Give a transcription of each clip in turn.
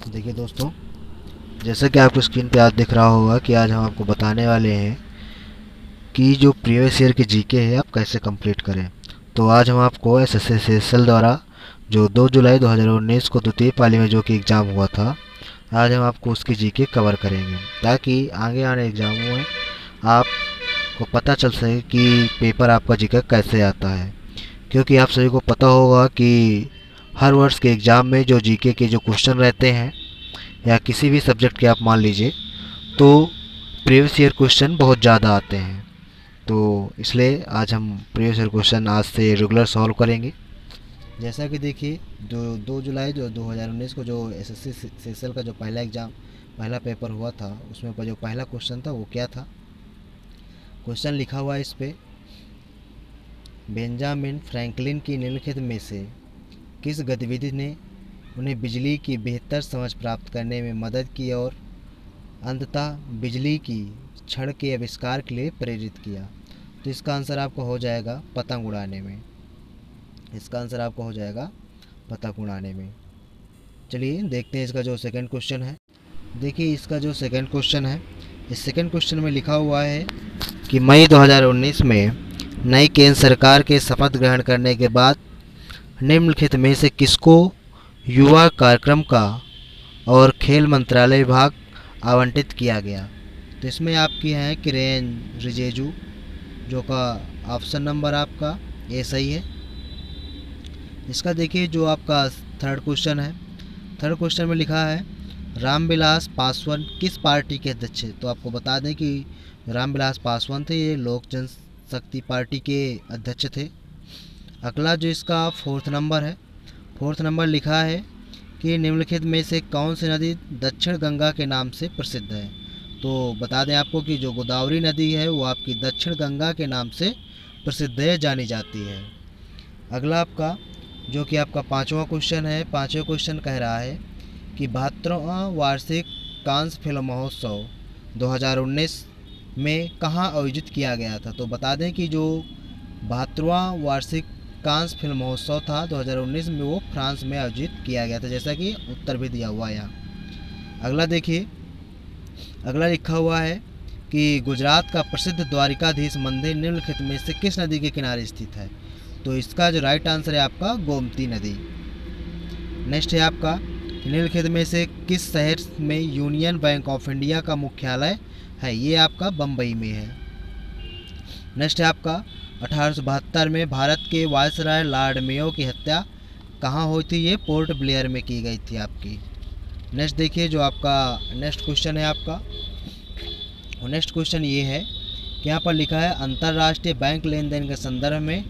देखिए दोस्तों, जैसे कि आपको स्क्रीन पे आज दिख रहा होगा कि आज हम आपको बताने वाले हैं कि जो प्रीवियस ईयर के जीके है आप कैसे कंप्लीट करें। तो आज हम आपको एसएससी द्वारा जो 2 जुलाई 2019 को द्वितीय पाली में जो कि एग्ज़ाम हुआ था, आज हम आपको उसकी जीके कवर करेंगे ताकि आगे आने एग्ज़ामों में आपको पता चल सके कि पेपर आपका जीके कैसे आता है। क्योंकि आप सभी को पता होगा कि हर वर्ष के एग्ज़ाम में जो जीके के जो क्वेश्चन रहते हैं या किसी भी सब्जेक्ट के आप मान लीजिए, तो प्रीवियस ईयर क्वेश्चन बहुत ज़्यादा आते हैं। तो इसलिए आज हम प्रीवियस ईयर क्वेश्चन आज से रेगुलर सॉल्व करेंगे। जैसा कि देखिए, जो 2 जुलाई जो 2019 को जो एसएससी सेशनल का जो पहला पेपर हुआ था, उसमें जो पहला क्वेश्चन था वो क्या था। क्वेश्चन लिखा हुआ है इस पे, बेंजामिन फ्रैंकलिन की निम्नलिखित में से किस गतिविधि ने उन्हें बिजली की बेहतर समझ प्राप्त करने में मदद की और अंततः बिजली की छड़ के आविष्कार के लिए प्रेरित किया। तो इसका आंसर आपको हो जाएगा पतंग उड़ाने में। इसका आंसर आपको हो जाएगा पतंग उड़ाने में। चलिए देखते हैं इसका जो सेकंड क्वेश्चन है। देखिए, इसका जो सेकंड क्वेश्चन है, इस सेकंड क्वेश्चन में लिखा हुआ है कि मई 2019 में नई केंद्र सरकार के शपथ ग्रहण करने के बाद निम्नलिखित में से किसको युवा कार्यक्रम का और खेल मंत्रालय विभाग आवंटित किया गया। तो इसमें आपकी है किरेन रिजिजू, जो का ऑप्शन नंबर आपका ए सही है। इसका देखिए जो आपका थर्ड क्वेश्चन है, थर्ड क्वेश्चन में लिखा है रामविलास पासवान किस पार्टी के अध्यक्ष थे। तो आपको बता दें कि रामविलास पासवान थे, ये लोक जनशक्ति पार्टी के अध्यक्ष थे। अगला जो इसका फोर्थ नंबर है, फोर्थ नंबर लिखा है कि निम्नलिखित में से कौन सी नदी दक्षिण गंगा के नाम से प्रसिद्ध है। तो बता दें आपको कि जो गोदावरी नदी है वो आपकी दक्षिण गंगा के नाम से प्रसिद्ध है, जानी जाती है। अगला आपका जो कि आपका पांचवा क्वेश्चन है, पांचवा क्वेश्चन कह रहा है कि 72वां वार्षिक कांस फिल्म महोत्सव 2019 में कहाँ आयोजित किया गया था। तो बता दें कि जो 72वां वार्षिक कांस फिल्म महोत्सव था 2019 में, वो फ्रांस में आयोजित किया गया था, जैसा कि उत्तर भी दिया हुआ है यहाँ। अगला देखिए, अगला लिखा हुआ है कि गुजरात का प्रसिद्ध द्वारिकाधीश मंदिर निम्नलिखित में से किस नदी के किनारे स्थित है। तो इसका जो राइट आंसर है आपका गोमती नदी। नेक्स्ट है आपका निम्नलिखित में से किस शहर में यूनियन बैंक ऑफ इंडिया का मुख्यालय है। ये आपका बम्बई में है। नेक्स्ट है आपका 1872 में भारत के वायसराय लॉर्ड मेयो की हत्या कहाँ हुई थी। ये पोर्ट ब्लेयर में की गई थी आपकी। नेक्स्ट देखिए जो आपका नेक्स्ट क्वेश्चन है आपका, और नेक्स्ट क्वेश्चन ये है कि यहाँ पर लिखा है अंतर्राष्ट्रीय बैंक लेन देन के संदर्भ में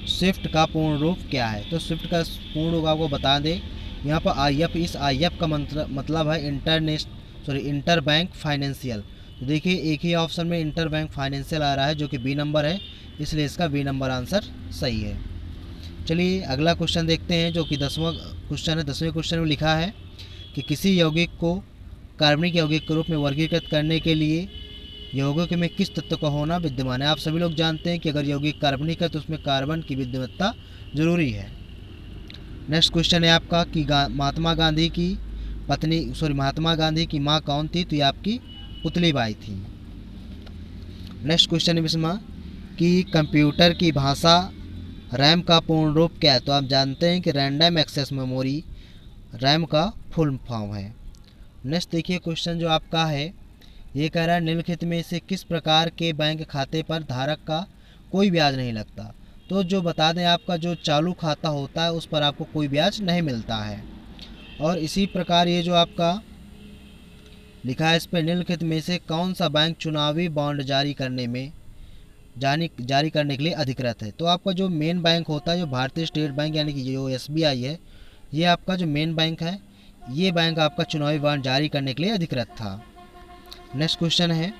स्विफ्ट का पूर्ण रूप क्या है। तो स्विफ्ट का पूर्ण रूप आपको बता दें, यहाँ पर IF, इस IF का मतलब है इंटर बैंक फाइनेंशियल। तो देखिए एक ही ऑप्शन में इंटर बैंक फाइनेंशियल आ रहा है जो कि बी नंबर है, इसलिए इसका बी नंबर आंसर सही है। चलिए अगला क्वेश्चन देखते हैं जो कि 10वां क्वेश्चन है। 10वें क्वेश्चन में लिखा है कि किसी यौगिक को कार्बनिक यौगिक के रूप में वर्गीकृत करने के लिए यौगिक में किस तत्व का होना विद्यमान है। आप सभी लोग जानते हैं कि अगर यौगिक कार्बनिक है तो उसमें कार्बन की विद्यमानता जरूरी है। नेक्स्ट क्वेश्चन है आपका कि महात्मा गांधी की माँ कौन थी। तो ये आपकी पुतलीबाई थी। नेक्स्ट क्वेश्चन है इसमें कि कंप्यूटर की भाषा रैम का पूर्ण रूप क्या है। तो आप जानते हैं कि रैंडम एक्सेस मेमोरी रैम का फुल फॉर्म है। नेक्स्ट देखिए क्वेश्चन जो आपका है, ये कह रहा है निम्नलिखित में से किस प्रकार के बैंक खाते पर धारक का कोई ब्याज नहीं लगता। तो जो बता दें आपका जो चालू खाता होता है उस पर आपको कोई ब्याज नहीं मिलता है। और इसी प्रकार ये जो आपका लिखा है इस पर निम्नलिखित में से कौन सा बैंक चुनावी बॉन्ड जारी करने के लिए अधिकृत है। तो आपका जो मेन बैंक होता है, जो भारतीय स्टेट बैंक यानी कि जो SBI है, ये आपका जो मेन बैंक है, ये बैंक आपका चुनावी बॉन्ड जारी करने के लिए अधिकृत था। नेक्स्ट क्वेश्चन है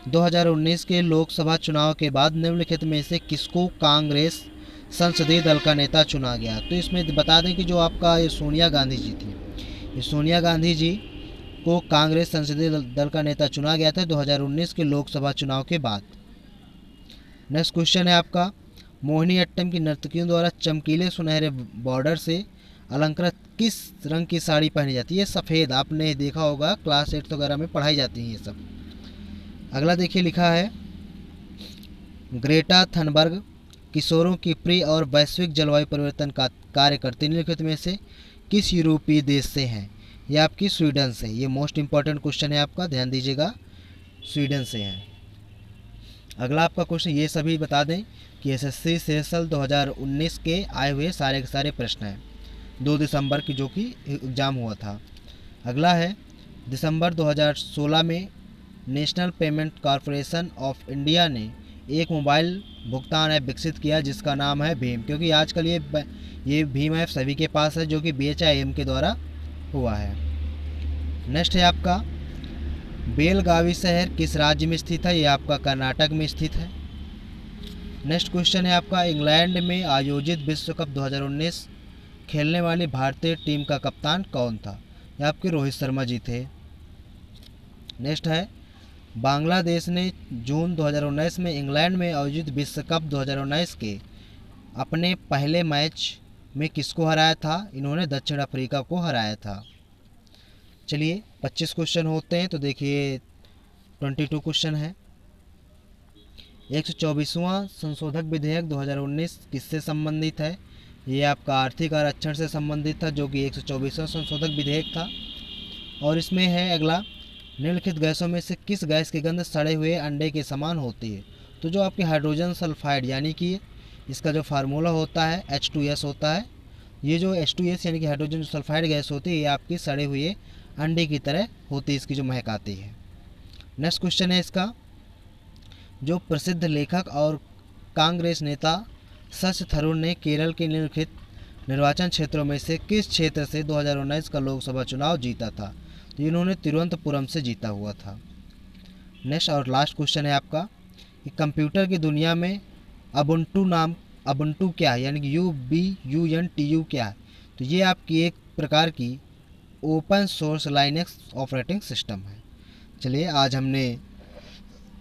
2019 के लोकसभा चुनाव के बाद निम्नलिखित में से किसको कांग्रेस संसदीय दल का नेता चुना गया। तो इसमें बता दें कि जो आपका ये सोनिया गांधी जी थी, ये सोनिया गांधी जी को कांग्रेस संसदीय दल का नेता चुना गया था 2019 के लोकसभा चुनाव के बाद। नेक्स्ट क्वेश्चन है आपका मोहिनीअट्टम की नर्तकियों द्वारा चमकीले सुनहरे बॉर्डर से अलंकृत किस रंग की साड़ी पहनी जाती है? सफ़ेद। आपने देखा होगा क्लास 8 वगैरह में पढ़ाई जाती है ये सब। अगला देखिए लिखा है, ग्रेटा थनबर्ग किशोरों की प्रिय और वैश्विक जलवायु परिवर्तन का कार्य करते निम्नलिखित में से किस यूरोपीय देश से हैं? ये आपकी स्वीडन से। ये मोस्ट इंपॉर्टेंट क्वेश्चन है आपका, ध्यान दीजिएगा, स्वीडन से है। अगला आपका क्वेश्चन ये सभी बता दें कि एसएससी सेशल 2019 के आए हुए सारे के सारे प्रश्न हैं 2 दिसंबर की, जो कि एग्ज़ाम हुआ था। अगला है, दिसंबर 2016 में national payment corporation of India ने एक मोबाइल भुगतान ऐप विकसित किया जिसका नाम है भीम, क्योंकि आजकल ये भीम ऐप सभी के पास है, जो कि BHIM के द्वारा हुआ है। नेक्स्ट है आपका, बेलगावी शहर किस राज्य में स्थित है? ये आपका कर्नाटक में स्थित है। नेक्स्ट क्वेश्चन है आपका, इंग्लैंड में आयोजित विश्व कप 2019 खेलने वाली भारतीय टीम का कप्तान कौन था? ये आपके रोहित शर्मा जी थे। नेक्स्ट है, बांग्लादेश ने जून 2019 में इंग्लैंड में आयोजित विश्व कप 2019 के अपने पहले मैच में किसको हराया था? इन्होंने दक्षिण अफ्रीका को हराया था। चलिए 25 क्वेश्चन होते हैं, तो देखिए 22 क्वेश्चन है। 124वां संशोधक विधेयक 2019 किससे संबंधित है? ये आपका आर्थिक आरक्षण से संबंधित था, जो कि 124वां संशोधक विधेयक था। और इसमें है अगला, निम्नलिखित गैसों में से किस गैस की गंध सड़े हुए अंडे के समान होती है? तो जो आपकी हाइड्रोजन सल्फाइड, यानी कि इसका जो फार्मूला होता है H2S होता है। ये जो H2S यानी कि हाइड्रोजन सल्फाइड गैस होती है, ये आपकी सड़े हुए अंडे की तरह होती है, इसकी जो महक आती है। नेक्स्ट क्वेश्चन है इसका, जो प्रसिद्ध लेखक और कांग्रेस नेता शशि थरूर ने केरल के निम्नलिखित निर्वाचन क्षेत्रों में से किस क्षेत्र से 2019 का लोकसभा चुनाव जीता था? तो इन्होंने तिरुवनंतपुरम से जीता हुआ था। नेक्स्ट और लास्ट क्वेश्चन है आपका कि कंप्यूटर की दुनिया में अबुंटू क्या है? यानी कि UBUNTU क्या है? तो ये आपकी एक प्रकार की open source Linux operating system है। चलिए आज हमने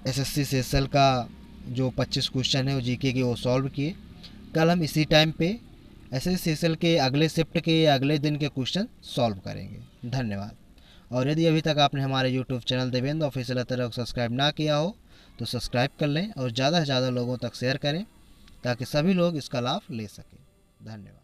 एसएससी सेशल का जो 25 क्वेश्चन है वो जीके के वो सॉल्व किए। कल हम इसी टाइम पे एसएससी सेशल के अगले शिफ्ट के या अगले दिन के क्वेश्चन सॉल्व करेंगे। धन्यवाद। और यदि अभी तक आपने हमारे यूट्यूब चैनल देवेंद्र ऑफिशियल को सब्सक्राइब ना किया हो तो सब्सक्राइब कर लें और ज़्यादा से ज़्यादा लोगों तक शेयर करें ताकि सभी लोग इसका लाभ ले सकें। धन्यवाद।